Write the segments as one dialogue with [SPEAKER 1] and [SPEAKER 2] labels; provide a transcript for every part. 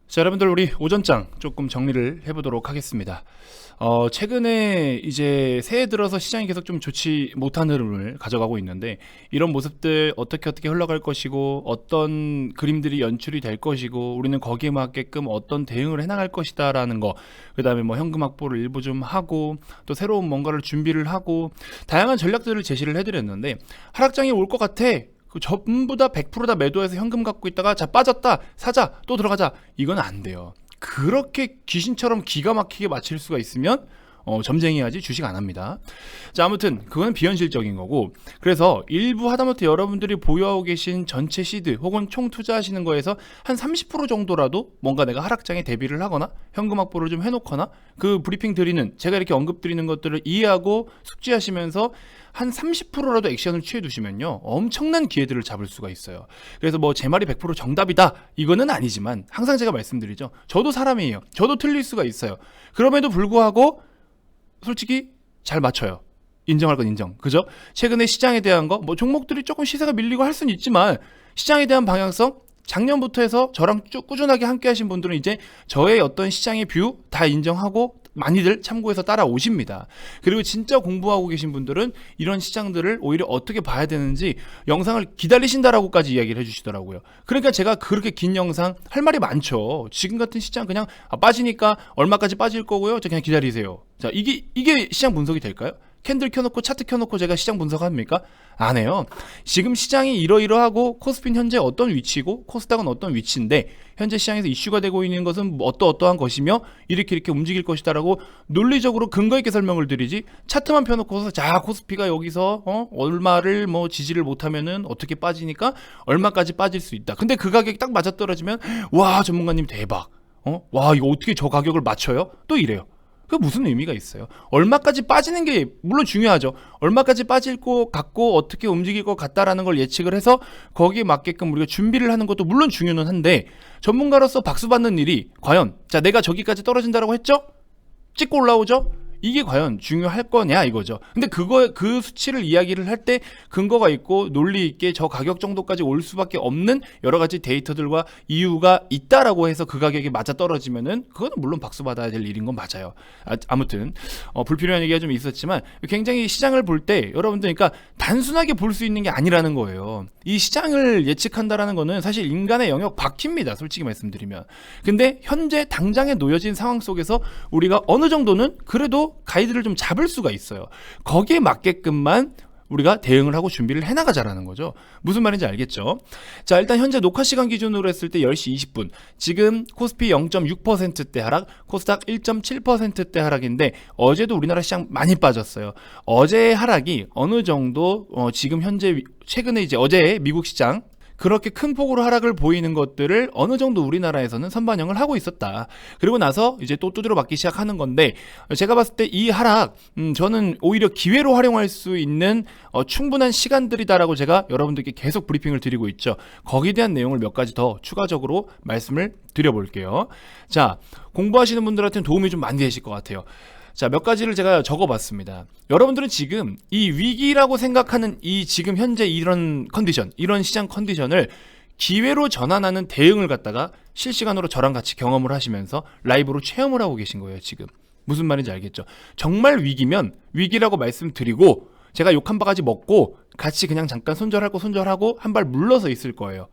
[SPEAKER 1] 자, 여러분들 우리 오전장 조금 정리를 해보도록 하겠습니다. 최근에 이제 새해 들어서 시장이 계속 좀 좋지 못한 흐름을 가져가고 있는데, 이런 모습들 어떻게 흘러갈 것이고 어떤 그림들이 연출이 될 것이고 우리는 거기에 맞게끔 어떤 대응을 해나갈 것이다라는 거, 그 다음에 뭐 현금 확보를 일부 좀 하고 또 새로운 뭔가를 준비를 하고 다양한 전략들을 제시를 해드렸는데, 하락장이 올 것 같아, 그 전부 다 100%다 매도해서 현금 갖고 있다가 자 빠졌다 사자 또 들어가자, 이건 안 돼요. 그렇게 귀신처럼 기가 막히게 맞힐 수가 있으면 점쟁이하지 주식 안 합니다. 자, 아무튼 그건 비현실적인 거고, 그래서 일부 하다못해 여러분들이 보유하고 계신 전체 시드 혹은 총 투자하시는 거에서 한 30% 정도라도 뭔가 내가 하락장에 대비를 하거나 현금 확보를 좀 해놓거나, 그 브리핑 드리는 제가 이렇게 언급 드리는 것들을 이해하고 숙지하시면서 한 30%라도 액션을 취해 두시면요, 엄청난 기회들을 잡을 수가 있어요. 그래서 뭐 제 말이 100% 정답이다 이거는 아니지만, 항상 제가 말씀드리죠, 저도 사람이에요. 저도 틀릴 수가 있어요. 그럼에도 불구하고 솔직히 잘 맞춰요. 인정할 건 인정. 그죠? 최근에 시장에 대한 거, 뭐 종목들이 조금 시세가 밀리고 할 수는 있지만, 시장에 대한 방향성, 작년부터 해서 저랑 쭉 꾸준하게 함께 하신 분들은 이제 저의 어떤 시장의 뷰 다 인정하고 많이들 참고해서 따라오십니다. 그리고 진짜 공부하고 계신 분들은 이런 시장들을 오히려 어떻게 봐야 되는지 영상을 기다리신다라고까지 이야기를 해주시더라고요. 그러니까 제가 그렇게 긴 영상 할 말이 많죠. 지금 같은 시장 그냥 빠지니까 얼마까지 빠질 거고요, 저 그냥 기다리세요. 자, 이게 시장 분석이 될까요? 캔들 켜놓고 차트 켜놓고 제가 시장 분석합니까? 안 해요. 지금 시장이 이러이러하고 코스피는 현재 어떤 위치고 코스닥은 어떤 위치인데, 현재 시장에서 이슈가 되고 있는 것은 어떠한 것이며 이렇게 움직일 것이다라고 논리적으로 근거 있게 설명을 드리지, 차트만 펴놓고서 자 코스피가 여기서 얼마를 뭐 지지를 못하면은 어떻게 빠지니까 얼마까지 빠질 수 있다. 근데 그 가격이 딱 맞아떨어지면 와 전문가님 대박, 와 이거 어떻게 저 가격을 맞춰요? 또 이래요. 그 무슨 의미가 있어요? 얼마까지 빠지는 게 물론 중요하죠. 얼마까지 빠질 것 같고 어떻게 움직일 것 같다라는 걸 예측을 해서 거기에 맞게끔 우리가 준비를 하는 것도 물론 중요는 한데, 전문가로서 박수 받는 일이 과연 자 내가 저기까지 떨어진다라고 했죠? 찍고 올라오죠? 이게 과연 중요할 거냐 이거죠. 근데 그 수치를 이야기를 할 때 근거가 있고 논리 있게 저 가격 정도까지 올 수밖에 없는 여러 가지 데이터들과 이유가 있다라고 해서 그 가격이 맞아 떨어지면은 그거는 물론 박수 받아야 될 일인 건 맞아요. 아무튼 불필요한 얘기가 좀 있었지만, 굉장히 시장을 볼 때 여러분들 그러니까 단순하게 볼 수 있는 게 아니라는 거예요. 이 시장을 예측한다라는 거는 사실 인간의 영역 밖입니다, 솔직히 말씀드리면. 근데 현재 당장에 놓여진 상황 속에서 우리가 어느 정도는 그래도 가이드를 좀 잡을 수가 있어요. 거기에 맞게끔만 우리가 대응을 하고 준비를 해나가자라는 거죠. 무슨 말인지 알겠죠? 자, 일단 현재 녹화 시간 기준으로 했을 때 10시 20분. 지금 코스피 0.6%대 하락, 코스닥 1.7%대 하락인데, 어제도 우리나라 시장 많이 빠졌어요. 어제의 하락이 어느 정도 지금 현재 최근에 이제 어제 미국 시장 그렇게 큰 폭으로 하락을 보이는 것들을 어느 정도 우리나라에서는 선반영을 하고 있었다. 그리고 나서 이제 또 두드려 맞기 시작하는 건데, 제가 봤을 때 이 하락 저는 오히려 기회로 활용할 수 있는 충분한 시간들이다라고 제가 여러분들께 계속 브리핑을 드리고 있죠. 거기에 대한 내용을 몇 가지 더 추가적으로 말씀을 드려볼게요. 자, 공부하시는 분들한테는 도움이 좀 많이 되실 것 같아요. 자, 몇 가지를 제가 적어봤습니다. 여러분들은 지금 이 위기라고 생각하는 이 지금 현재 이런 컨디션, 이런 시장 컨디션을 기회로 전환하는 대응을 갖다가 실시간으로 저랑 같이 경험을 하시면서 라이브로 체험을 하고 계신 거예요, 지금. 무슨 말인지 알겠죠? 정말 위기면 위기라고 말씀드리고 제가 욕 한 바가지 먹고 같이 그냥 잠깐 손절하고 한 발 물러서 있을 거예요.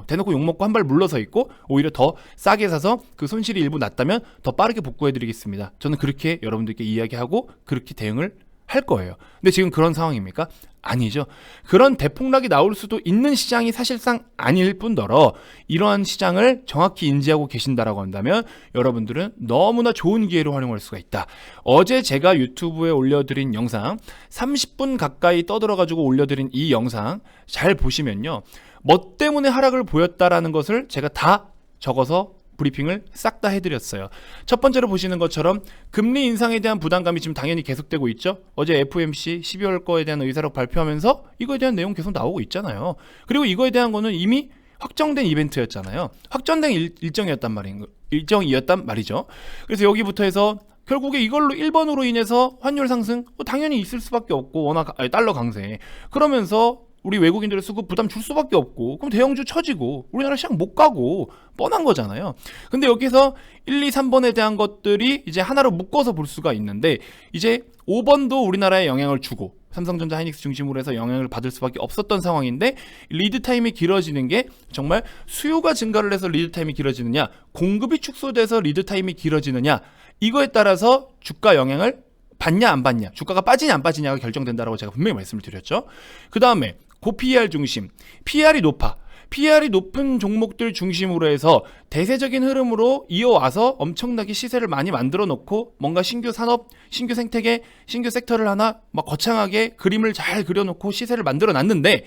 [SPEAKER 1] 대놓고 욕먹고 한 발 물러서 있고 오히려 더 싸게 사서 그 손실이 일부 났다면 더 빠르게 복구해드리겠습니다. 저는 그렇게 여러분들께 이야기하고 그렇게 대응을 할 거예요. 근데 지금 그런 상황입니까? 아니죠. 그런 대폭락이 나올 수도 있는 시장이 사실상 아닐 뿐더러, 이러한 시장을 정확히 인지하고 계신다라고 한다면 여러분들은 너무나 좋은 기회로 활용할 수가 있다. 어제 제가 유튜브에 올려드린 영상 30분 가까이 떠들어가지고 올려드린 이 영상 잘 보시면요, 뭐 때문에 하락을 보였다라는 것을 제가 다 적어서 브리핑을 싹 다 해드렸어요. 첫 번째로 보시는 것처럼 금리 인상에 대한 부담감이 지금 당연히 계속되고 있죠. 어제 FOMC 12월 거에 대한 의사록 발표하면서 이거에 대한 내용 계속 나오고 있잖아요. 그리고 이거에 대한 거는 이미 확정된 이벤트였잖아요. 확정된 일정이었단 말이죠. 그래서 여기부터 해서 결국에 이걸로 1번으로 인해서 환율 상승 당연히 있을 수밖에 없고, 워낙 달러 강세, 그러면서 우리 외국인들의 수급 부담 줄 수밖에 없고, 그럼 대형주 처지고 우리나라 시장 못 가고 뻔한 거잖아요. 근데 여기서 1, 2, 3번에 대한 것들이 이제 하나로 묶어서 볼 수가 있는데, 이제 5번도 우리나라에 영향을 주고 삼성전자, 하이닉스 중심으로 해서 영향을 받을 수밖에 없었던 상황인데, 리드 타임이 길어지는 게 정말 수요가 증가를 해서 리드 타임이 길어지느냐, 공급이 축소돼서 리드 타임이 길어지느냐, 이거에 따라서 주가 영향을 받냐 안 받냐, 주가가 빠지냐 안 빠지냐가 결정된다라고 제가 분명히 말씀을 드렸죠. 그 다음에 고 PER 중심, PER이 높아. PER이 높은 종목들 중심으로 해서 대세적인 흐름으로 이어와서 엄청나게 시세를 많이 만들어 놓고, 뭔가 신규 산업, 신규 생태계, 신규 섹터를 하나 막 거창하게 그림을 잘 그려놓고 시세를 만들어 놨는데,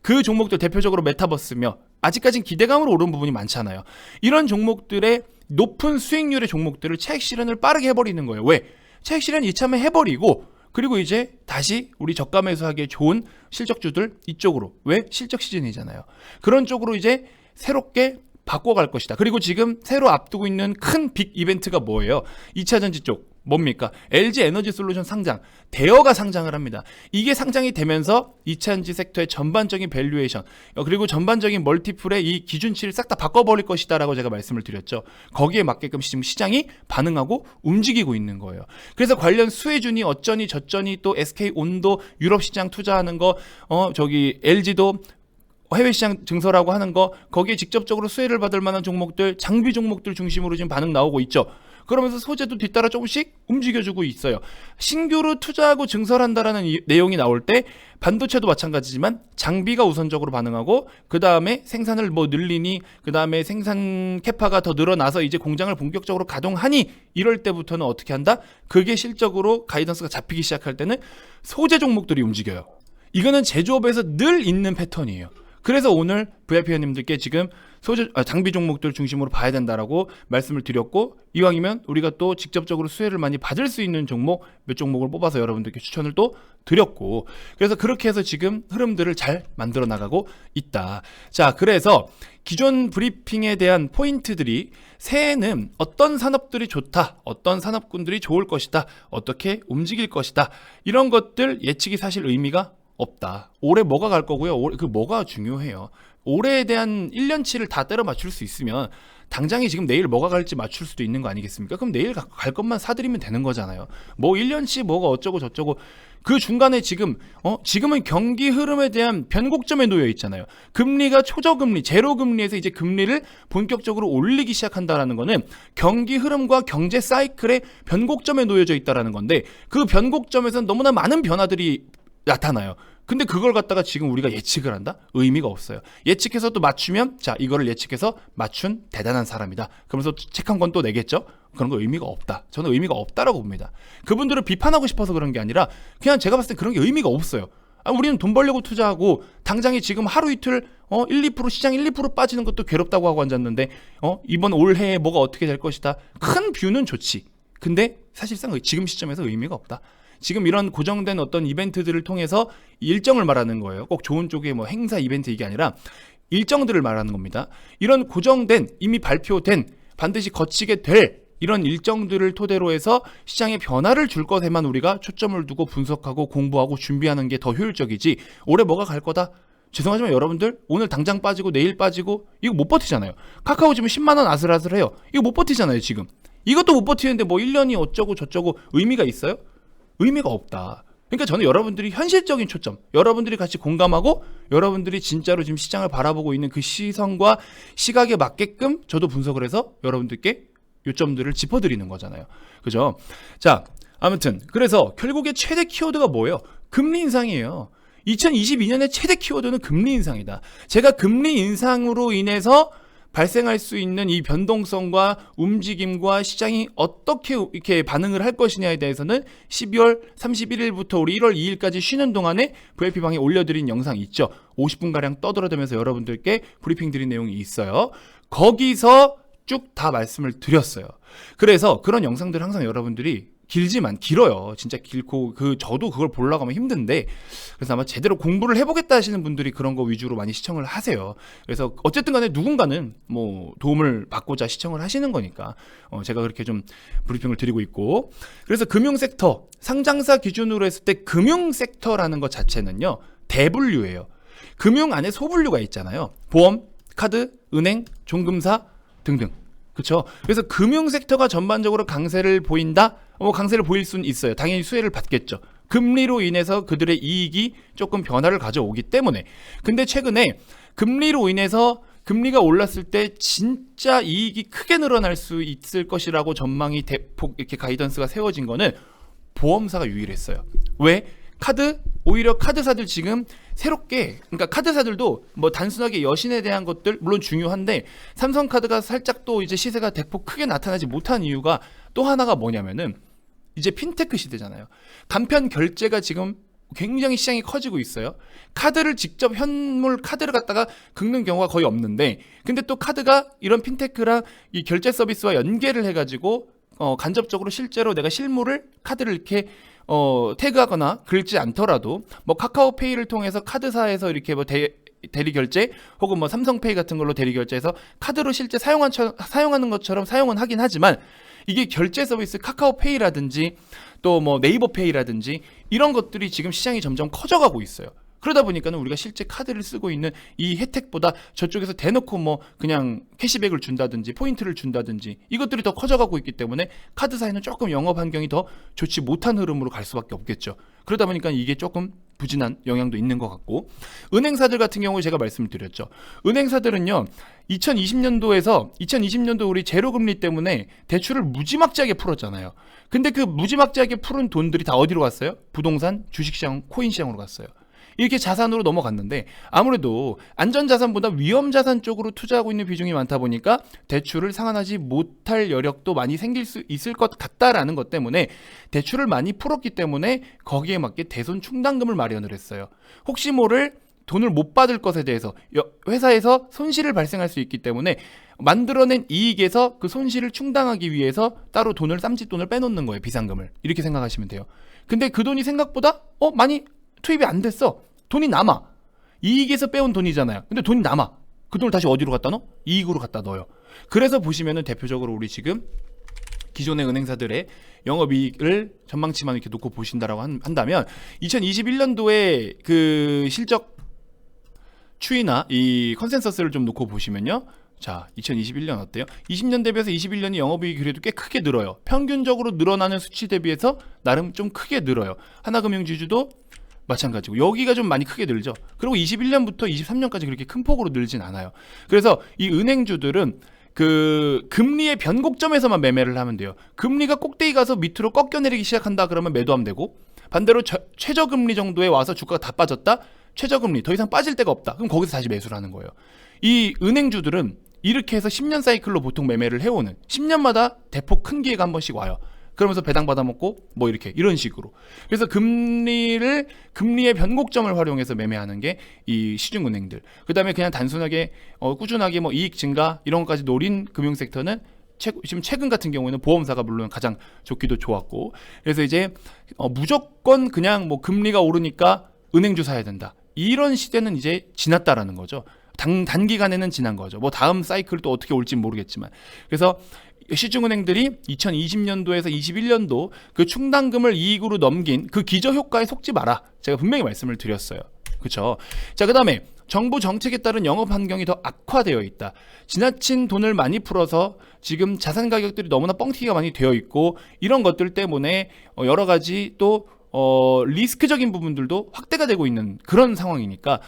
[SPEAKER 1] 그 종목들 대표적으로 메타버스며 아직까진 기대감으로 오른 부분이 많잖아요. 이런 종목들의 높은 수익률의 종목들을 차익 실현을 빠르게 해버리는 거예요. 왜? 차익 실현 이참에 해버리고, 그리고 이제 다시 우리 저가 매수하기에 좋은 실적주들 이쪽으로, 왜? 실적 시즌이잖아요. 그런 쪽으로 이제 새롭게 바꿔갈 것이다. 그리고 지금 새로 앞두고 있는 큰 빅 이벤트가 뭐예요? 2차전지 쪽 뭡니까? LG 에너지 솔루션 상장, 대여가 상장을 합니다. 이게 상장이 되면서 2차전지 섹터의 전반적인 밸류에이션, 그리고 전반적인 멀티플의 이 기준치를 싹 다 바꿔버릴 것이다 라고 제가 말씀을 드렸죠. 거기에 맞게끔 지금 시장이 반응하고 움직이고 있는 거예요. 그래서 관련 수혜준이 어쩌니 저쩌니, 또 SK온도 유럽 시장 투자하는 거, LG도 해외 시장 증설하고 하는 거, 거기에 직접적으로 수혜를 받을 만한 종목들, 장비 종목들 중심으로 지금 반응 나오고 있죠. 그러면서 소재도 뒤따라 조금씩 움직여주고 있어요. 신규로 투자하고 증설한다라는 내용이 나올 때 반도체도 마찬가지지만 장비가 우선적으로 반응하고, 그 다음에 생산을 늘리니, 그 다음에 생산 캐파가 더 늘어나서 이제 공장을 본격적으로 가동하니, 이럴 때부터는 어떻게 한다? 그게 실적으로 가이던스가 잡히기 시작할 때는 소재 종목들이 움직여요. 이거는 제조업에서 늘 있는 패턴이에요. 그래서 오늘 VIP 회원님들께 지금 장비 종목들 중심으로 봐야 된다라고 말씀을 드렸고, 이왕이면 우리가 또 직접적으로 수혜를 많이 받을 수 있는 종목 몇 종목을 뽑아서 여러분들께 추천을 또 드렸고, 그래서 그렇게 해서 지금 흐름들을 잘 만들어 나가고 있다. 자, 그래서 기존 브리핑에 대한 포인트들이, 새해에는 어떤 산업들이 좋다, 어떤 산업군들이 좋을 것이다, 어떻게 움직일 것이다, 이런 것들 예측이 사실 의미가 없다. 올해 뭐가 갈 거고요. 그 뭐가 중요해요. 올해에 대한 1년치를 다 때려 맞출 수 있으면 당장에 지금 내일 뭐가 갈지 맞출 수도 있는 거 아니겠습니까? 그럼 내일 갈 것만 사드리면 되는 거잖아요. 뭐 1년치 뭐가 어쩌고 저쩌고, 그 중간에 지금은 경기 흐름에 대한 변곡점에 놓여 있잖아요. 금리가 초저금리, 제로금리에서 이제 금리를 본격적으로 올리기 시작한다라는 거는 경기 흐름과 경제 사이클의 변곡점에 놓여져 있다라는 건데, 그 변곡점에서는 너무나 많은 변화들이 나타나요. 근데 그걸 갖다가 지금 우리가 예측을 한다? 의미가 없어요. 예측해서 또 맞추면, 자, 이거를 예측해서 맞춘 대단한 사람이다. 그러면서 책 한 권 또 내겠죠? 그런 거 의미가 없다. 저는 의미가 없다라고 봅니다. 그분들을 비판하고 싶어서 그런 게 아니라, 그냥 제가 봤을 때 그런 게 의미가 없어요. 우리는 돈 벌려고 투자하고, 당장에 지금 하루 이틀 1-2% 시장 1-2% 빠지는 것도 괴롭다고 하고 앉았는데, 이번 올해에 뭐가 어떻게 될 것이다. 큰 뷰는 좋지. 근데 사실상 지금 시점에서 의미가 없다. 지금 이런 고정된 어떤 이벤트들을 통해서 일정을 말하는 거예요. 꼭 좋은 쪽의 뭐 행사 이벤트 이게 아니라 일정들을 말하는 겁니다. 이런 고정된, 이미 발표된, 반드시 거치게 될 이런 일정들을 토대로 해서 시장에 변화를 줄 것에만 우리가 초점을 두고 분석하고 공부하고 준비하는 게 더 효율적이지, 올해 뭐가 갈 거다? 죄송하지만 여러분들, 오늘 당장 빠지고 내일 빠지고 이거 못 버티잖아요. 카카오 지금 10만 원 아슬아슬해요. 이거 못 버티잖아요 지금. 이것도 못 버티는데 뭐 1년이 어쩌고 저쩌고 의미가 있어요? 의미가 없다. 그러니까 저는 여러분들이 현실적인 초점, 여러분들이 같이 공감하고 여러분들이 진짜로 지금 시장을 바라보고 있는 그 시선과 시각에 맞게끔 저도 분석을 해서 여러분들께 요점들을 짚어드리는 거잖아요. 그죠? 자, 아무튼 그래서 결국에 최대 키워드가 뭐예요? 금리 인상이에요. 2022년의 최대 키워드는 금리 인상이다. 제가 금리 인상으로 인해서 발생할 수 있는 이 변동성과 움직임과 시장이 어떻게 이렇게 반응을 할 것이냐에 대해서는 12월 31일부터 우리 1월 2일까지 쉬는 동안에 VIP방에 올려드린 영상이 있죠. 50분가량 떠들어대면서 여러분들께 브리핑 드린 내용이 있어요. 거기서 쭉 다 말씀을 드렸어요. 그래서 그런 영상들 항상 여러분들이 길지만 길어요. 진짜 길고 저도 그걸 보려고 하면 힘든데, 그래서 아마 제대로 공부를 해보겠다 하시는 분들이 그런 거 위주로 많이 시청을 하세요. 그래서 어쨌든 간에 누군가는 뭐 도움을 받고자 시청을 하시는 거니까 제가 그렇게 좀 브리핑을 드리고 있고, 그래서 금융섹터 상장사 기준으로 했을 때 금융섹터라는 것 자체는요 대분류예요. 금융 안에 소분류가 있잖아요. 보험, 카드, 은행, 종금사 등등. 그렇죠? 그래서 금융 섹터가 전반적으로 강세를 보인다? 강세를 보일 수는 있어요. 당연히 수혜를 받겠죠. 금리로 인해서 그들의 이익이 조금 변화를 가져오기 때문에. 근데 최근에 금리로 인해서 금리가 올랐을 때 진짜 이익이 크게 늘어날 수 있을 것이라고 전망이 대폭 이렇게 가이던스가 세워진 거는 보험사가 유일했어요. 왜? 오히려 카드사들 지금 새롭게, 그러니까 카드사들도 뭐 단순하게 여신에 대한 것들 물론 중요한데 삼성카드가 살짝 또 이제 시세가 대폭 크게 나타나지 못한 이유가 또 하나가 뭐냐면은 이제 핀테크 시대잖아요. 간편 결제가 지금 굉장히 시장이 커지고 있어요. 카드를 직접 현물 카드를 갖다가 긁는 경우가 거의 없는데, 근데 또 카드가 이런 핀테크랑 이 결제 서비스와 연계를 해가지고 간접적으로 실제로 내가 실물을 카드를 이렇게 태그하거나 긁지 않더라도 뭐 카카오페이를 통해서 카드사에서 이렇게 뭐 대리 결제 혹은 뭐 삼성페이 같은 걸로 대리 결제해서 카드로 실제 사용하는 것처럼 사용은 하긴 하지만 이게 결제 서비스 카카오페이라든지 또 뭐 네이버페이라든지 이런 것들이 지금 시장이 점점 커져가고 있어요. 그러다 보니까는 우리가 실제 카드를 쓰고 있는 이 혜택보다 저쪽에서 대놓고 뭐 그냥 캐시백을 준다든지 포인트를 준다든지 이것들이 더 커져가고 있기 때문에 카드사에는 조금 영업 환경이 더 좋지 못한 흐름으로 갈 수밖에 없겠죠. 그러다 보니까 이게 조금 부진한 영향도 있는 것 같고, 은행사들 같은 경우에 제가 말씀을 드렸죠. 은행사들은요 2020년도 우리 제로금리 때문에 대출을 무지막지하게 풀었잖아요. 근데 그 무지막지하게 푸른 돈들이 다 어디로 갔어요? 부동산, 주식시장, 코인시장으로 갔어요. 이렇게 자산으로 넘어갔는데 아무래도 안전자산보다 위험자산 쪽으로 투자하고 있는 비중이 많다 보니까 대출을 상환하지 못할 여력도 많이 생길 수 있을 것 같다라는 것 때문에 대출을 많이 풀었기 때문에 거기에 맞게 대손 충당금을 마련을 했어요. 혹시 모를 돈을 못 받을 것에 대해서 회사에서 손실을 발생할 수 있기 때문에 만들어낸 이익에서 그 손실을 충당하기 위해서 따로 쌈짓돈을 빼놓는 거예요. 비상금을. 이렇게 생각하시면 돼요. 근데 그 돈이 생각보다 많이 투입이 안 됐어. 돈이 남아. 이익에서 빼온 돈이잖아요. 근데 돈이 남아. 그 돈을 다시 어디로 갖다 넣어? 이익으로 갖다 넣어요. 그래서 보시면은 대표적으로 우리 지금 기존의 은행사들의 영업이익을 전망치만 이렇게 놓고 보신다라고 한다면 2021년도에 그 실적 추이나 이 컨센서스를 좀 놓고 보시면요. 자, 2021년 어때요? 20년 대비해서 21년이 영업이익이 그래도 꽤 크게 늘어요. 평균적으로 늘어나는 수치 대비해서 나름 좀 크게 늘어요. 하나금융지주도 마찬가지고 여기가 좀 많이 크게 늘죠. 그리고 21년부터 23년까지 그렇게 큰 폭으로 늘진 않아요. 그래서 이 은행주들은 그 금리의 변곡점에서만 매매를 하면 돼요. 금리가 꼭대기 가서 밑으로 꺾여내리기 시작한다 그러면 매도하면 되고, 반대로 최저금리 정도에 와서 주가가 다 빠졌다? 최저금리 더 이상 빠질 데가 없다. 그럼 거기서 다시 매수를 하는 거예요. 이 은행주들은 이렇게 해서 10년 사이클로 보통 매매를 해오는, 10년마다 대폭 큰 기회가 한 번씩 와요. 그러면서 배당 받아먹고 뭐 이런 식으로. 그래서 금리의 변곡점을 활용해서 매매하는 게 이 시중은행들. 그다음에 그냥 단순하게 꾸준하게 뭐 이익 증가 이런 것까지 노린 금융 섹터는 지금 최근 같은 경우에는 보험사가 물론 가장 좋기도 좋았고, 그래서 이제 무조건 그냥 뭐 금리가 오르니까 은행주 사야 된다. 이런 시대는 이제 지났다라는 거죠. 단기간에는 지난 거죠. 뭐 다음 사이클 또 어떻게 올지 모르겠지만. 그래서 시중은행들이 2020년도에서 21년도 그 충당금을 이익으로 넘긴 그 기저효과에 속지 마라. 제가 분명히 말씀을 드렸어요. 그렇죠? 자, 그다음에 정부 정책에 따른 영업 환경이 더 악화되어 있다. 지나친 돈을 많이 풀어서 지금 자산 가격들이 너무나 뻥튀기가 많이 되어 있고, 이런 것들 때문에 여러 가지 또 리스크적인 부분들도 확대가 되고 있는 그런 상황이니까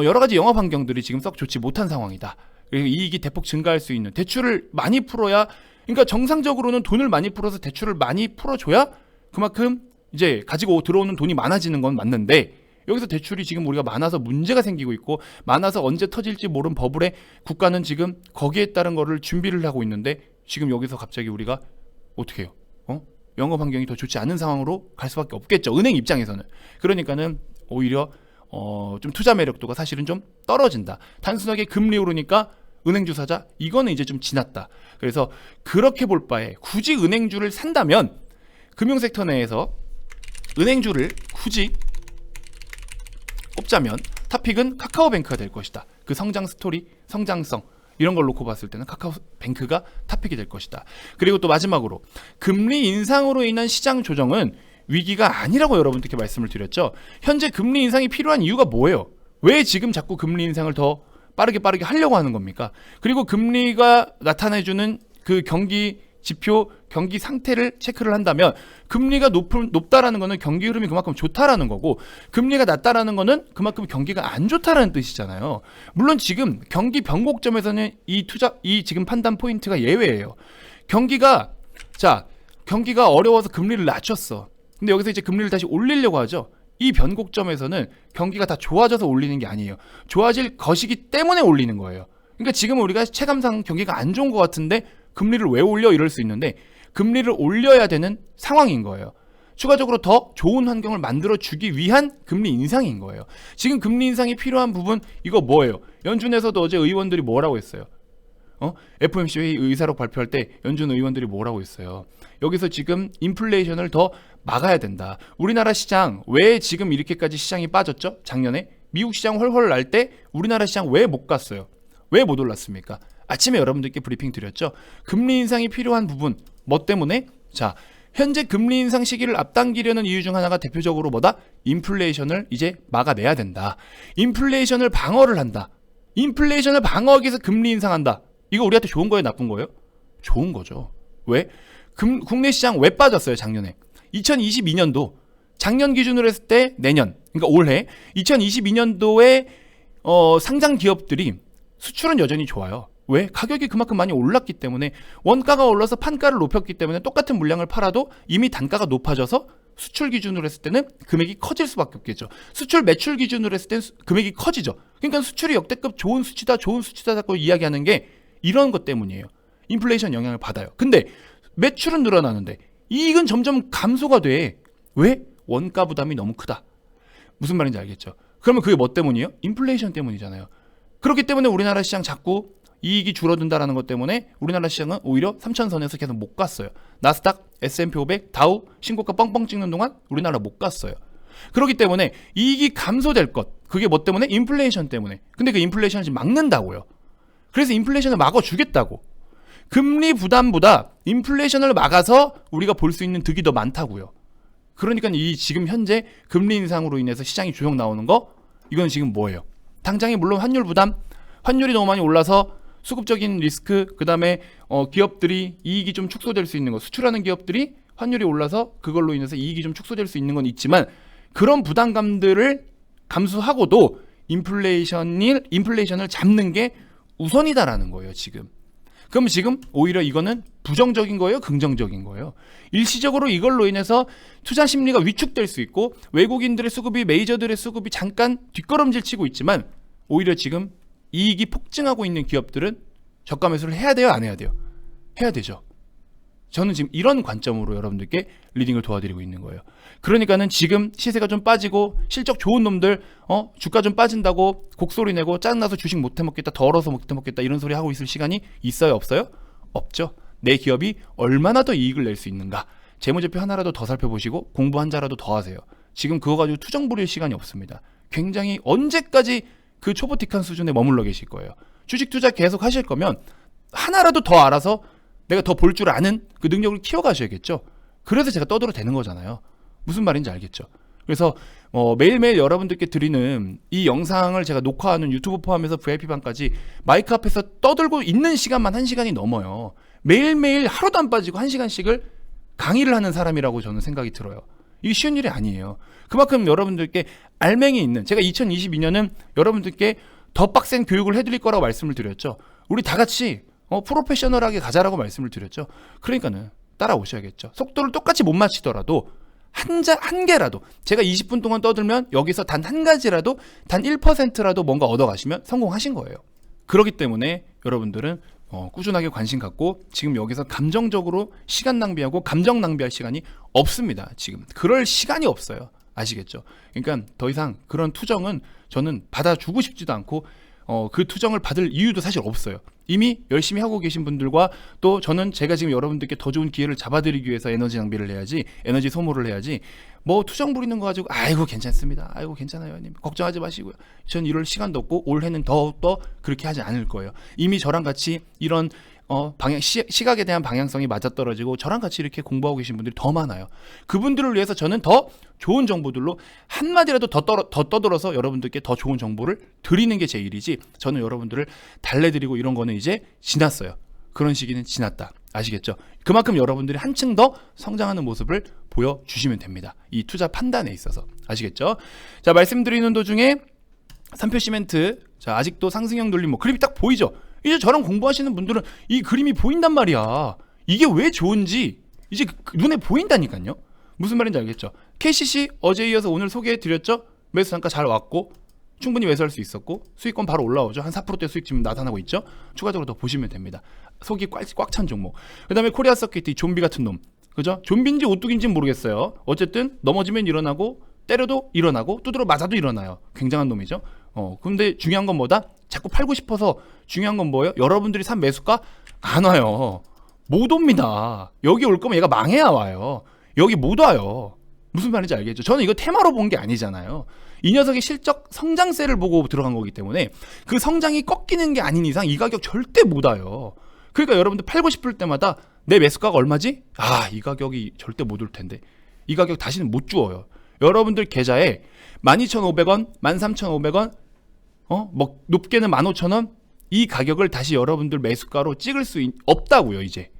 [SPEAKER 1] 여러 가지 영업 환경들이 지금 썩 좋지 못한 상황이다. 그리고 이익이 대폭 증가할 수 있는, 대출을 많이 풀어야, 그러니까 정상적으로는 돈을 많이 풀어서 대출을 많이 풀어줘야 그만큼 이제 가지고 들어오는 돈이 많아지는 건 맞는데, 여기서 대출이 지금 우리가 많아서 문제가 생기고 있고, 많아서 언제 터질지 모른 버블에 국가는 지금 거기에 따른 거를 준비를 하고 있는데, 지금 여기서 갑자기 우리가 어떻게 해요? 영업 환경이 더 좋지 않은 상황으로 갈 수밖에 없겠죠. 은행 입장에서는. 그러니까는 오히려 좀 투자 매력도가 사실은 좀 떨어진다. 단순하게 금리 오르니까 은행주 사자? 이거는 이제 좀 지났다. 그래서 그렇게 볼 바에 굳이 은행주를 산다면 금융섹터 내에서 은행주를 굳이 꼽자면 탑픽은 카카오뱅크가 될 것이다. 그 성장 스토리, 성장성 이런 걸 놓고 봤을 때는 카카오뱅크가 탑픽이 될 것이다. 그리고 또 마지막으로 금리 인상으로 인한 시장 조정은 위기가 아니라고 여러분들께 말씀을 드렸죠. 현재 금리 인상이 필요한 이유가 뭐예요? 왜 지금 자꾸 금리 인상을 더 빠르게 하려고 하는 겁니까? 그리고 금리가 나타내주는 그 경기 지표, 경기 상태를 체크를 한다면 금리가 높다라는 거는 경기 흐름이 그만큼 좋다라는 거고, 금리가 낮다라는 거는 그만큼 경기가 안 좋다라는 뜻이잖아요. 물론 지금 경기 변곡점에서는 이 지금 판단 포인트가 예외예요. 경기가 어려워서 금리를 낮췄어. 근데 여기서 이제 금리를 다시 올리려고 하죠. 이 변곡점에서는 경기가 다 좋아져서 올리는 게 아니에요. 좋아질 것이기 때문에 올리는 거예요. 그러니까 지금 우리가 체감상 경기가 안 좋은 것 같은데 금리를 왜 올려? 이럴 수 있는데 금리를 올려야 되는 상황인 거예요. 추가적으로 더 좋은 환경을 만들어주기 위한 금리 인상인 거예요. 지금 금리 인상이 필요한 부분, 이거 뭐예요? 연준에서도 어제 의원들이 뭐라고 했어요? FOMC 회의 의사록 발표할 때 연준 의원들이 뭐라고 했어요? 여기서 지금 인플레이션을 더 막아야 된다. 우리나라 시장 왜 지금 이렇게까지 시장이 빠졌죠? 작년에 미국 시장 헐헐 날 때 우리나라 시장 왜 못 갔어요? 왜 못 올랐습니까? 아침에 여러분들께 브리핑 드렸죠. 금리 인상이 필요한 부분 뭐 때문에? 자, 현재 금리 인상 시기를 앞당기려는 이유 중 하나가 대표적으로 뭐다? 인플레이션을 이제 막아내야 된다. 인플레이션을 방어를 한다. 인플레이션을 방어하기 위해서 금리 인상한다. 이거 우리한테 좋은 거예요, 나쁜 거예요? 좋은 거죠. 왜? 국내 시장 왜 빠졌어요, 작년에? 2022년도 작년 기준으로 했을 때 내년, 그러니까 올해 2022년도에 상장 기업들이 수출은 여전히 좋아요. 왜? 가격이 그만큼 많이 올랐기 때문에, 원가가 올라서 판가를 높였기 때문에 똑같은 물량을 팔아도 이미 단가가 높아져서 수출 기준으로 했을 때는 금액이 커질 수밖에 없겠죠. 수출 매출 기준으로 했을 때는 금액이 커지죠. 그러니까 수출이 역대급 좋은 수치다 자꾸 이야기하는 게 이런 것 때문이에요. 인플레이션 영향을 받아요. 근데 매출은 늘어나는데 이익은 점점 감소가 돼. 왜? 원가 부담이 너무 크다. 무슨 말인지 알겠죠? 그러면 그게 뭐 때문이에요? 인플레이션 때문이잖아요. 그렇기 때문에 우리나라 시장 자꾸 이익이 줄어든다라는 것 때문에 우리나라 시장은 오히려 3천선에서 계속 못 갔어요. 나스닥, S&P 500, 다우 신고가 뻥뻥 찍는 동안 우리나라 못 갔어요. 그렇기 때문에 이익이 감소될 것, 그게 뭐 때문에? 인플레이션 때문에. 근데 그 인플레이션을 지금 막는다고요. 그래서 인플레이션을 막아주겠다고. 금리 부담보다 인플레이션을 막아서 우리가 볼 수 있는 득이 더 많다고요. 그러니까 이 지금 현재 금리 인상으로 인해서 시장이 조정 나오는 거, 이건 지금 뭐예요? 당장에 물론 환율 부담, 환율이 너무 많이 올라서 수급적인 리스크, 그 다음에 기업들이 이익이 좀 축소될 수 있는 거, 수출하는 기업들이 환율이 올라서 그걸로 인해서 이익이 좀 축소될 수 있는 건 있지만, 그런 부담감들을 감수하고도 인플레이션을 잡는 게 우선이다라는 거예요, 지금. 그럼 지금 오히려 이거는 부정적인 거예요, 긍정적인 거예요? 일시적으로 이걸로 인해서 투자 심리가 위축될 수 있고, 외국인들의 수급이, 메이저들의 수급이 잠깐 뒷걸음질 치고 있지만, 오히려 지금 이익이 폭증하고 있는 기업들은 저가 매수를 해야 돼요, 안 해야 돼요? 해야 되죠. 저는 지금 이런 관점으로 여러분들께 리딩을 도와드리고 있는 거예요. 그러니까는 지금 시세가 좀 빠지고 실적 좋은 놈들 주가 좀 빠진다고 곡소리 내고 짜증나서 주식 못 해먹겠다, 더러워서 못 해먹겠다, 이런 소리 하고 있을 시간이 있어요, 없어요? 없죠. 내 기업이 얼마나 더 이익을 낼 수 있는가, 재무제표 하나라도 더 살펴보시고 공부 한 자라도 더 하세요. 지금 그거 가지고 투정 부릴 시간이 없습니다. 굉장히 언제까지 그 초보틱한 수준에 머물러 계실 거예요. 주식 투자 계속 하실 거면 하나라도 더 알아서 내가 더 볼 줄 아는 그 능력을 키워가셔야겠죠. 그래서 제가 떠들어 대는 거잖아요. 무슨 말인지 알겠죠. 그래서 매일매일 여러분들께 드리는 이 영상을 제가 녹화하는 유튜브 포함해서 VIP방까지 마이크 앞에서 떠들고 있는 시간만 1시간이 넘어요. 매일매일 하루도 안 빠지고 1시간씩을 강의를 하는 사람이라고 저는 생각이 들어요. 이게 쉬운 일이 아니에요. 그만큼 여러분들께 알맹이 있는, 제가 2022년은 여러분들께 더 빡센 교육을 해드릴 거라고 말씀을 드렸죠. 우리 다 같이 프로페셔널하게 가자라고 말씀을 드렸죠. 그러니까는 따라오셔야겠죠. 속도를 똑같이 못 맞추더라도 한 개라도, 제가 20분 동안 떠들면 여기서 단 한 가지라도, 단 1%라도 뭔가 얻어가시면 성공하신 거예요. 그렇기 때문에 여러분들은 꾸준하게 관심 갖고, 지금 여기서 감정적으로 시간 낭비하고 감정 낭비할 시간이 없습니다. 지금 그럴 시간이 없어요. 아시겠죠? 그러니까 더 이상 그런 투정은 저는 받아주고 싶지도 않고, 그 투정을 받을 이유도 사실 없어요. 이미 열심히 하고 계신 분들과, 또 저는 제가 지금 여러분들께 더 좋은 기회를 잡아드리기 위해서 에너지 낭비를 해야지, 에너지 소모를 해야지, 뭐 투정 부리는 거 가지고 아이고 괜찮습니다, 아이고 괜찮아요 님, 걱정하지 마시고요, 전 이럴 시간도 없고 올해는 더욱더 그렇게 하지 않을 거예요. 이미 저랑 같이 이런 시각에 대한 방향성이 맞아떨어지고 저랑 같이 이렇게 공부하고 계신 분들이 더 많아요. 그분들을 위해서 저는 더 좋은 정보들로 한마디라도 더 떠들어서 여러분들께 더 좋은 정보를 드리는 게 제 일이지, 저는 여러분들을 달래드리고 이런 거는 이제 지났어요. 그런 시기는 지났다. 아시겠죠? 그만큼 여러분들이 한층 더 성장하는 모습을 보여주시면 됩니다. 이 투자 판단에 있어서. 아시겠죠? 자, 말씀드리는 도중에 3표 시멘트, 자, 아직도 상승형 돌림, 뭐 그림이 딱 보이죠? 이제 저랑 공부하시는 분들은 이 그림이 보인단 말이야. 이게 왜 좋은지 이제 눈에 보인다니까요. 무슨 말인지 알겠죠? KCC 어제 이어서 오늘 소개해드렸죠? 매수 단가 잘 왔고 충분히 매수할 수 있었고 수익권 바로 올라오죠. 한 4%대 수익 지금 나타나고 있죠. 추가적으로 더 보시면 됩니다. 속이 꽉 찬 종목. 그 다음에 코리아 서킷, 이 좀비 같은 놈, 그죠? 좀비인지 오뚜기인지는 모르겠어요. 어쨌든 넘어지면 일어나고 때려도 일어나고 두드러 맞아도 일어나요. 굉장한 놈이죠. 근데 중요한 건 뭐다? 자꾸 팔고 싶어서. 중요한 건 뭐예요? 여러분들이 산 매수가 안 와요. 못 옵니다. 여기 올 거면 얘가 망해야 와요. 여기 못 와요. 무슨 말인지 알겠죠? 저는 이거 테마로 본 게 아니잖아요. 이 녀석의 실적 성장세를 보고 들어간 거기 때문에 그 성장이 꺾이는 게 아닌 이상 이 가격 절대 못 와요. 그러니까 여러분들 팔고 싶을 때마다 내 매수가가 얼마지? 이 가격이 절대 못 올 텐데. 이 가격 다시는 못 주어요. 여러분들 계좌에 12,500원, 13,500원, 뭐 높게는 15,000원, 이 가격을 다시 여러분들 매수가로 찍을 수 없다고요, 이제.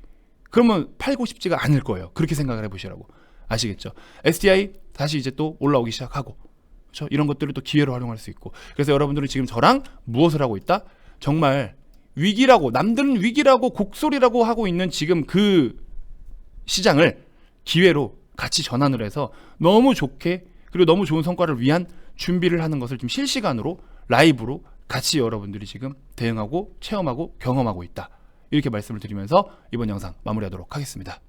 [SPEAKER 1] 그러면 팔고 싶지가 않을 거예요. 그렇게 생각을 해보시라고. 아시겠죠? STI 다시 이제 또 올라오기 시작하고, 그렇죠? 이런 것들을 또 기회로 활용할 수 있고. 그래서 여러분들은 지금 저랑 무엇을 하고 있다? 정말 위기라고, 남들은 위기라고 곡소리라고 하고 있는 지금 그 시장을 기회로 같이 전환을 해서 너무 좋게, 그리고 너무 좋은 성과를 위한 준비를 하는 것을 지금 실시간으로 라이브로 같이 여러분들이 지금 대응하고 체험하고 경험하고 있다. 이렇게 말씀을 드리면서 이번 영상 마무리하도록 하겠습니다.